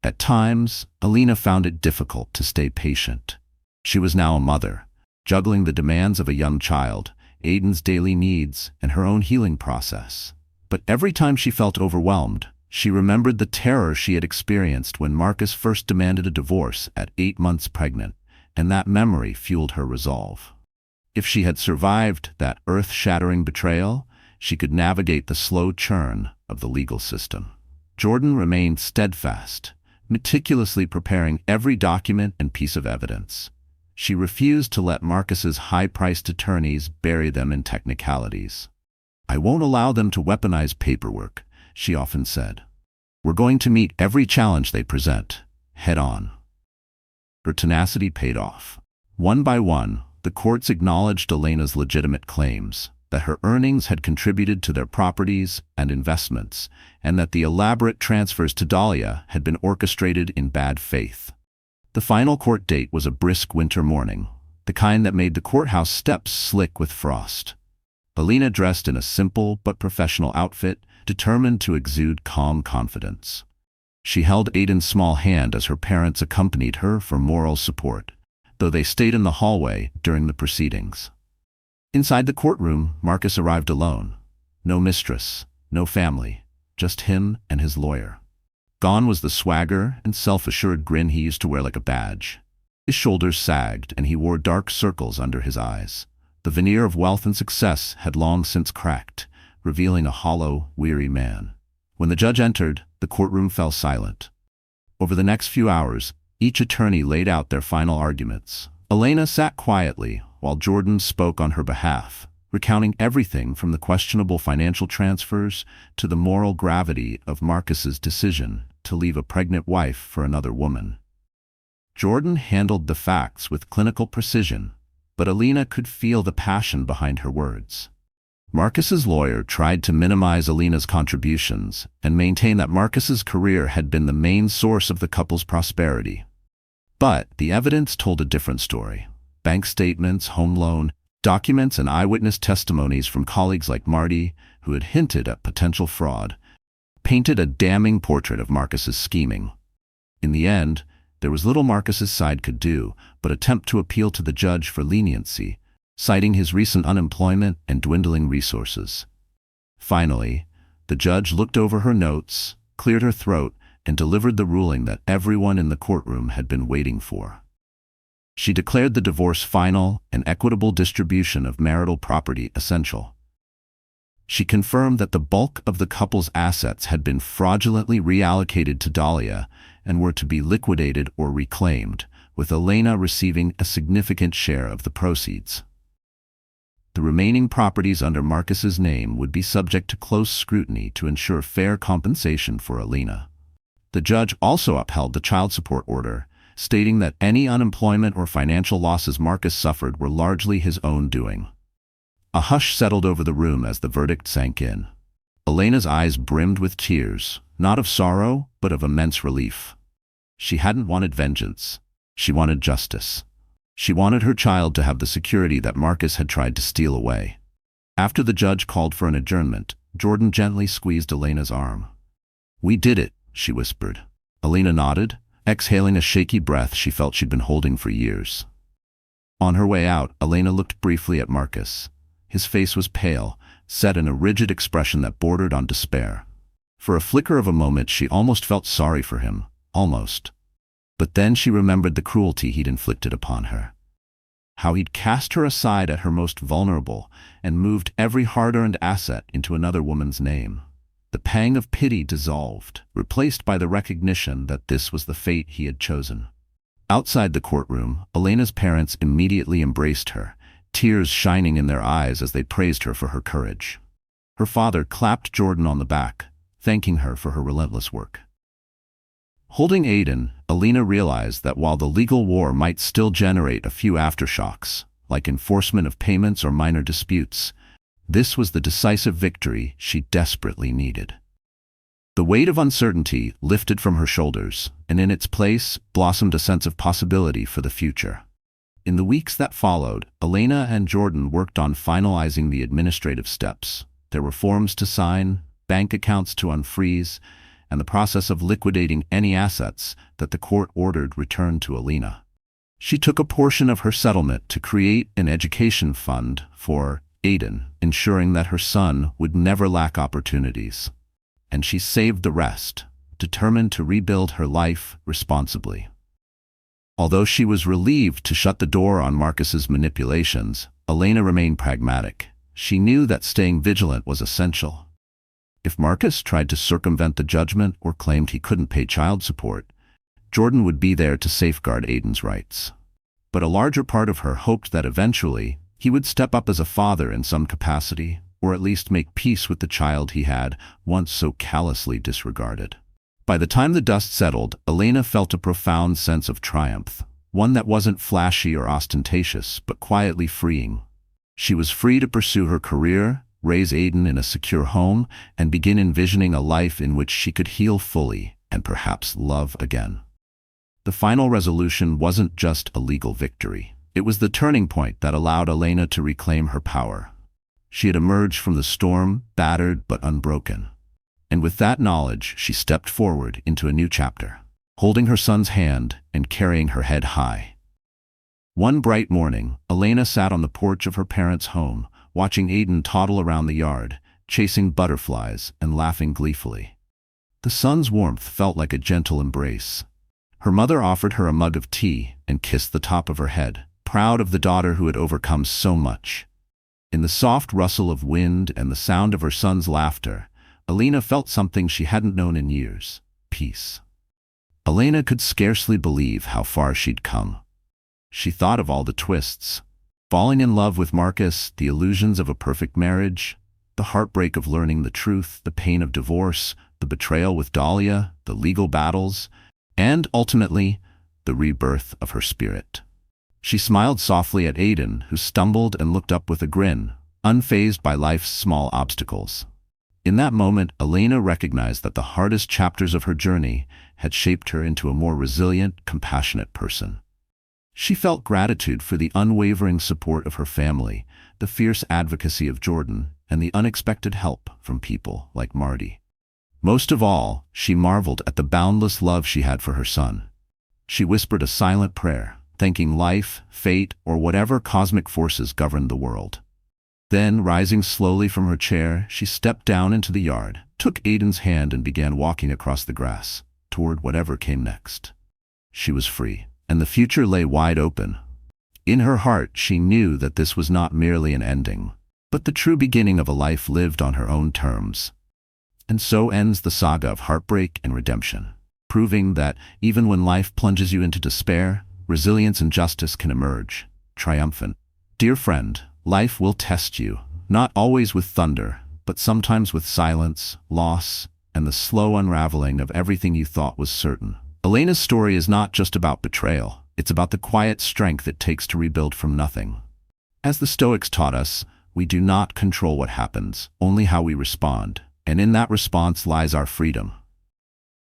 At times, Elena found it difficult to stay patient. She was now a mother, juggling the demands of a young child, Aiden's daily needs, and her own healing process. But every time she felt overwhelmed, she remembered the terror she had experienced when Marcus first demanded a divorce at 8 months pregnant, and that memory fueled her resolve. If she had survived that earth-shattering betrayal, she could navigate the slow churn of the legal system. Jordan remained steadfast, meticulously preparing every document and piece of evidence. She refused to let Marcus's high-priced attorneys bury them in technicalities. "I won't allow them to weaponize paperwork," she often said. "We're going to meet every challenge they present, head-on." Her tenacity paid off. One by one, the courts acknowledged Elena's legitimate claims, that her earnings had contributed to their properties and investments, and that the elaborate transfers to Dahlia had been orchestrated in bad faith. The final court date was a brisk winter morning, the kind that made the courthouse steps slick with frost. Elena dressed in a simple but professional outfit, determined to exude calm confidence. She held Aiden's small hand as her parents accompanied her for moral support, though they stayed in the hallway during the proceedings. Inside the courtroom, Marcus arrived alone. No mistress, no family, just him and his lawyer. Gone was the swagger and self-assured grin he used to wear like a badge. His shoulders sagged and he wore dark circles under his eyes. The veneer of wealth and success had long since cracked, revealing a hollow, weary man. When the judge entered, the courtroom fell silent. Over the next few hours, each attorney laid out their final arguments. Elena sat quietly while Jordan spoke on her behalf, recounting everything from the questionable financial transfers to the moral gravity of Marcus's decision to leave a pregnant wife for another woman. Jordan handled the facts with clinical precision, but Elena could feel the passion behind her words. Marcus's lawyer tried to minimize Elena's contributions and maintain that Marcus's career had been the main source of the couple's prosperity. But the evidence told a different story. Bank statements, home loan, documents, and eyewitness testimonies from colleagues like Marty, who had hinted at potential fraud, painted a damning portrait of Marcus's scheming. In the end, there was little Marcus's side could do but attempt to appeal to the judge for leniency, citing his recent unemployment and dwindling resources. Finally, the judge looked over her notes, cleared her throat, and delivered the ruling that everyone in the courtroom had been waiting for. She declared the divorce final and equitable distribution of marital property essential. She confirmed that the bulk of the couple's assets had been fraudulently reallocated to Dahlia and were to be liquidated or reclaimed, with Elena receiving a significant share of the proceeds. The remaining properties under Marcus's name would be subject to close scrutiny to ensure fair compensation for Elena. The judge also upheld the child support order, stating that any unemployment or financial losses Marcus suffered were largely his own doing. A hush settled over the room as the verdict sank in. Elena's eyes brimmed with tears, not of sorrow, but of immense relief. She hadn't wanted vengeance. She wanted justice. She wanted her child to have the security that Marcus had tried to steal away. After the judge called for an adjournment, Jordan gently squeezed Elena's arm. "We did it," she whispered. Elena nodded, exhaling a shaky breath she felt she'd been holding for years. On her way out, Elena looked briefly at Marcus. His face was pale, set in a rigid expression that bordered on despair. For a flicker of a moment, she almost felt sorry for him, almost. But then she remembered the cruelty he'd inflicted upon her. How he'd cast her aside at her most vulnerable and moved every hard-earned asset into another woman's name. The pang of pity dissolved, replaced by the recognition that this was the fate he had chosen. Outside the courtroom, Elena's parents immediately embraced her, tears shining in their eyes as they praised her for her courage. Her father clapped Jordan on the back, thanking her for her relentless work. Holding Aiden, Elena realized that while the legal war might still generate a few aftershocks, like enforcement of payments or minor disputes, this was the decisive victory she desperately needed. The weight of uncertainty lifted from her shoulders, and in its place blossomed a sense of possibility for the future. In the weeks that followed, Elena and Jordan worked on finalizing the administrative steps. There were forms to sign, bank accounts to unfreeze, and the process of liquidating any assets that the court ordered returned to Elena. She took a portion of her settlement to create an education fund for Aiden, ensuring that her son would never lack opportunities. And she saved the rest, determined to rebuild her life responsibly. Although she was relieved to shut the door on Marcus's manipulations, Elena remained pragmatic. She knew that staying vigilant was essential. If Marcus tried to circumvent the judgment or claimed he couldn't pay child support, Jordan would be there to safeguard Aiden's rights. But a larger part of her hoped that eventually he would step up as a father in some capacity, or at least make peace with the child he had once so callously disregarded. By the time the dust settled, Elena felt a profound sense of triumph, one that wasn't flashy or ostentatious, but quietly freeing. She was free to pursue her career, raise Aiden in a secure home, and begin envisioning a life in which she could heal fully and perhaps love again. The final resolution wasn't just a legal victory. It was the turning point that allowed Elena to reclaim her power. She had emerged from the storm, battered but unbroken. And with that knowledge, she stepped forward into a new chapter, holding her son's hand and carrying her head high. One bright morning, Elena sat on the porch of her parents' home, watching Aiden toddle around the yard, chasing butterflies and laughing gleefully. The sun's warmth felt like a gentle embrace. Her mother offered her a mug of tea and kissed the top of her head, proud of the daughter who had overcome so much. In the soft rustle of wind and the sound of her son's laughter, Elena felt something she hadn't known in years: peace. Elena could scarcely believe how far she'd come. She thought of all the twists: falling in love with Marcus, the illusions of a perfect marriage, the heartbreak of learning the truth, the pain of divorce, the betrayal with Dahlia, the legal battles, and ultimately, the rebirth of her spirit. She smiled softly at Aiden, who stumbled and looked up with a grin, unfazed by life's small obstacles. In that moment, Elena recognized that the hardest chapters of her journey had shaped her into a more resilient, compassionate person. She felt gratitude for the unwavering support of her family, the fierce advocacy of Jordan, and the unexpected help from people like Marty. Most of all, she marveled at the boundless love she had for her son. She whispered a silent prayer, thanking life, fate, or whatever cosmic forces governed the world. Then, rising slowly from her chair, she stepped down into the yard, took Aiden's hand and began walking across the grass, toward whatever came next. She was free, and the future lay wide open. In her heart, she knew that this was not merely an ending, but the true beginning of a life lived on her own terms. And so ends the saga of heartbreak and redemption, proving that even when life plunges you into despair, resilience and justice can emerge, triumphant. Dear friend, life will test you, not always with thunder, but sometimes with silence, loss, and the slow unraveling of everything you thought was certain. Elena's story is not just about betrayal, it's about the quiet strength it takes to rebuild from nothing. As the Stoics taught us, we do not control what happens, only how we respond, and in that response lies our freedom.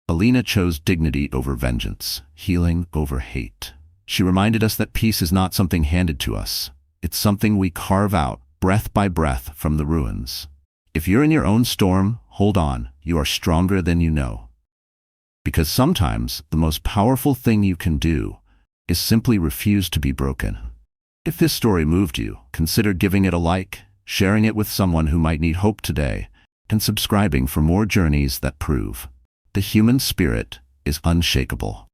Elena chose dignity over vengeance, healing over hate. She reminded us that peace is not something handed to us. It's something we carve out, breath by breath, from the ruins. If you're in your own storm, hold on. You are stronger than you know. Because sometimes the most powerful thing you can do is simply refuse to be broken. If this story moved you, consider giving it a like, sharing it with someone who might need hope today, and subscribing for more journeys that prove the human spirit is unshakable.